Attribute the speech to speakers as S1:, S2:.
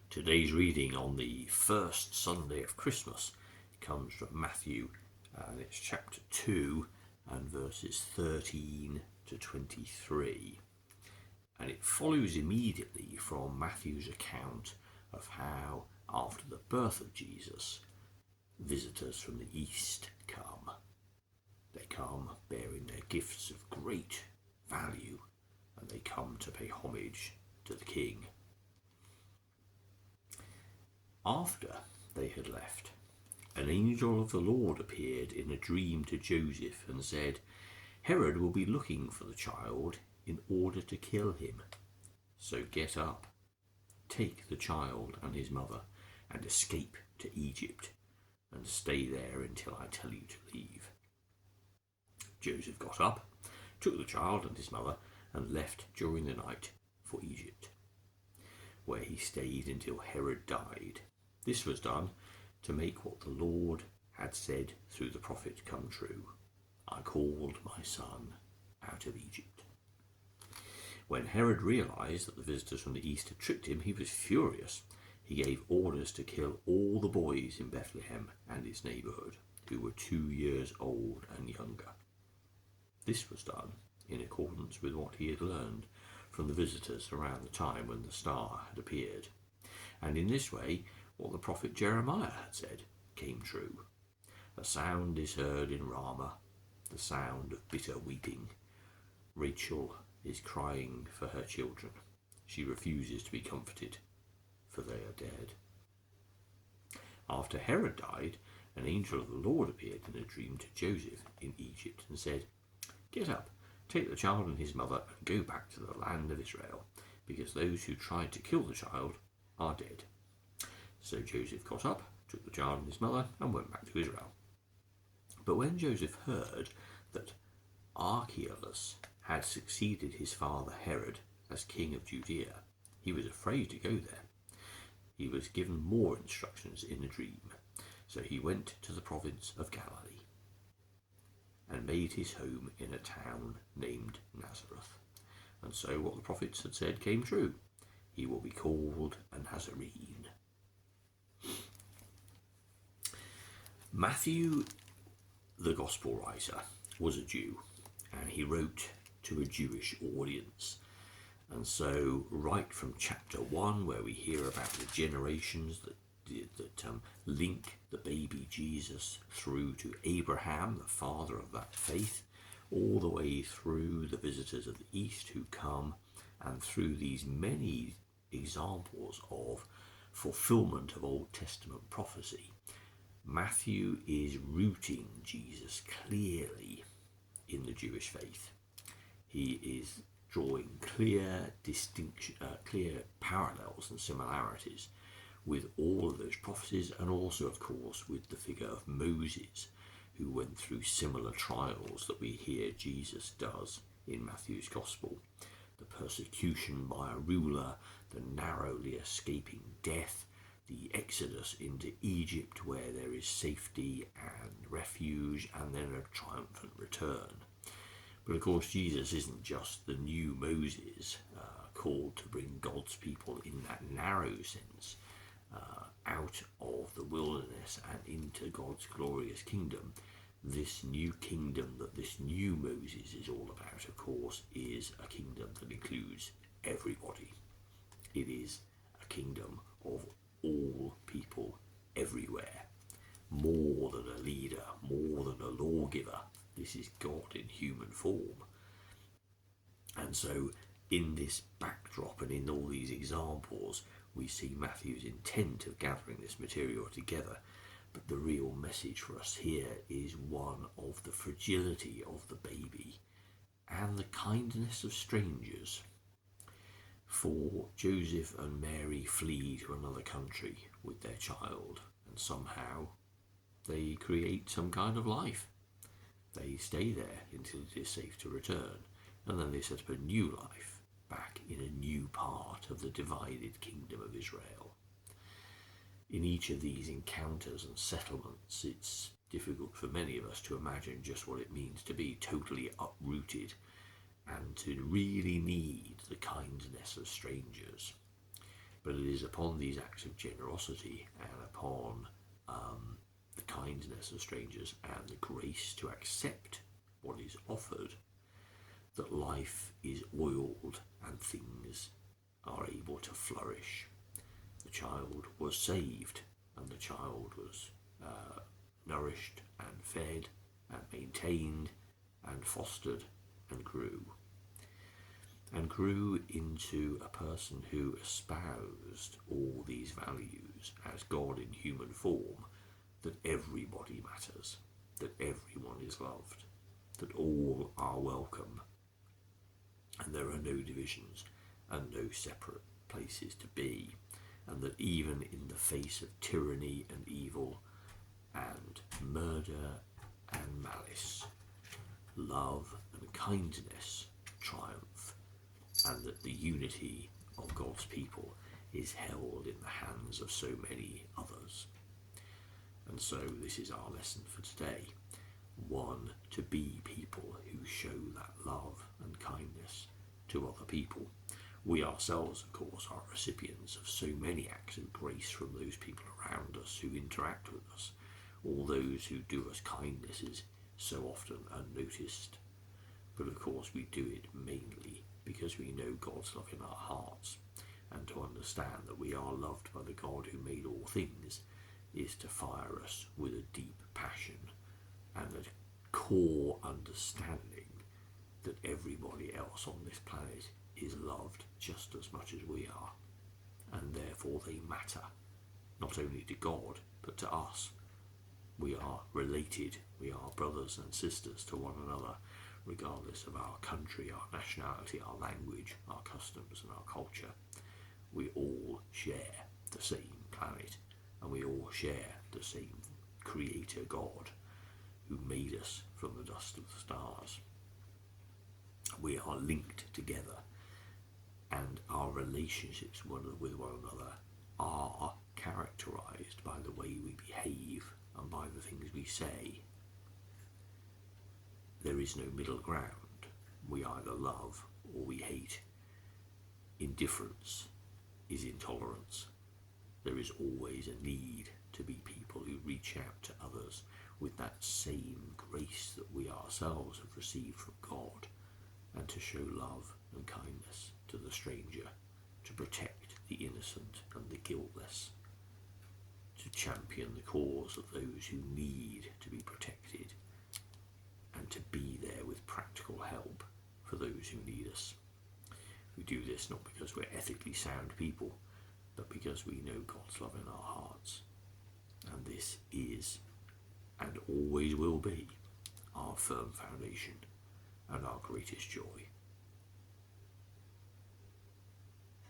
S1: Today's reading on the first Sunday of Christmas comes from Matthew, and it's chapter 2 and verses 13 to 23. And it follows immediately from Matthew's account of how, after the birth of Jesus, visitors from the east come. They come bearing their gifts of great value, and they come to pay homage to the King. After they had left, an angel of the Lord appeared in a dream to Joseph and said, "Herod will be looking for the child in order to kill him. So get up, take the child and his mother, and escape to Egypt, and stay there until I tell you to leave." Joseph got up, took the child and his mother, and left during the night for Egypt, where he stayed until Herod died. This was done to make what the Lord had said through the prophet come true. "I called my son out of Egypt." When Herod realized that the visitors from the east had tricked him, he was furious. He gave orders to kill all the boys in Bethlehem and its neighborhood who were 2 years old and younger. This was done in accordance with what he had learned from the visitors around the time when the star had appeared. And in this way, what the prophet Jeremiah had said came true. "A sound is heard in Ramah, the sound of bitter weeping. Rachel is crying for her children. She refuses to be comforted, for they are dead." After Herod died, an angel of the Lord appeared in a dream to Joseph in Egypt and said, "Get up, take the child and his mother, and go back to the land of Israel, because those who tried to kill the child are dead." So Joseph got up, took the child and his mother, and went back to Israel. But when Joseph heard that Archelaus had succeeded his father Herod as king of Judea, he was afraid to go there. He was given more instructions in a dream, so he went to the province of Galilee and made his home in a town named Nazareth. And so what the prophets had said came true. He will be called a Nazarene. Matthew, the Gospel writer, was a Jew, and he wrote to a Jewish audience. And so right from chapter 1, where we hear about the generations that link the baby Jesus through to Abraham, the father of that faith, all the way through the visitors of the East who come, and through these many examples of fulfillment of Old Testament prophecy, Matthew is rooting Jesus clearly in the Jewish faith. He is drawing clear parallels and similarities with all of those prophecies, and also, of course, with the figure of Moses, who went through similar trials that we hear Jesus does in Matthew's Gospel. The persecution by a ruler, the narrowly escaping death, the exodus into Egypt where there is safety and refuge, and then a triumphant return. But of course, Jesus isn't just the new Moses called to bring God's people in that narrow sense out of the wilderness and into God's glorious kingdom. This new kingdom that this new Moses is all about, of course, is a kingdom that includes everybody. It is a kingdom of all people everywhere. More than a leader, more than a lawgiver. This is God in human form. And so in this backdrop and in all these examples, we see Matthew's intent of gathering this material together. But the real message for us here is one of the fragility of the baby and the kindness of strangers. For Joseph and Mary flee to another country with their child, and somehow they create some kind of life. They stay there until it is safe to return, and then they set up a new life back in a new part of the divided kingdom of Israel. In each of these encounters and settlements, it's difficult for many of us to imagine just what it means to be totally uprooted and to really need the kindness of strangers. But it is upon these acts of generosity and upon the kindness of strangers and the grace to accept what is offered that life is oiled and things are able to flourish. The child was saved, and the child was nourished and fed and maintained and fostered and grew into a person who espoused all these values as God in human form, that everybody matters, that everyone is loved, that all are welcome, and there are no divisions and no separate places to be, and that even in the face of tyranny and evil and murder and malice, love and kindness triumph, and that the unity of God's people is held in the hands of so many others. And so this is our lesson for today. One, to be people who show that love and kindness to other people. We ourselves, of course, are recipients of so many acts of grace from those people around us who interact with us. All those who do us kindnesses so often unnoticed. But of course we do it mainly because we know God's love in our hearts, and to understand that we are loved by the God who made all things is to fire us with a deep passion and a core understanding that everybody else on this planet is loved just as much as we are, and therefore they matter, not only to God but to us. We are related, we are brothers and sisters to one another, regardless of our country, our nationality, our language, our customs and our culture. We all share the same planet, and we all share the same Creator God who made us from the dust of the stars. We are linked together, and our relationships with one another are characterized by the way we behave and by the things we say. There is no middle ground. We either love or we hate. Indifference is intolerance. There is always a need to be people who reach out to others with that same grace that we ourselves have received from God, and to show love and kindness to the stranger, to protect the innocent and the guiltless, to champion the cause of those who need to be protected, and to be there with practical help for those who need us. We do this not because we're ethically sound people, but because we know God's love in our hearts. And this is, and always will be, our firm foundation and our greatest joy.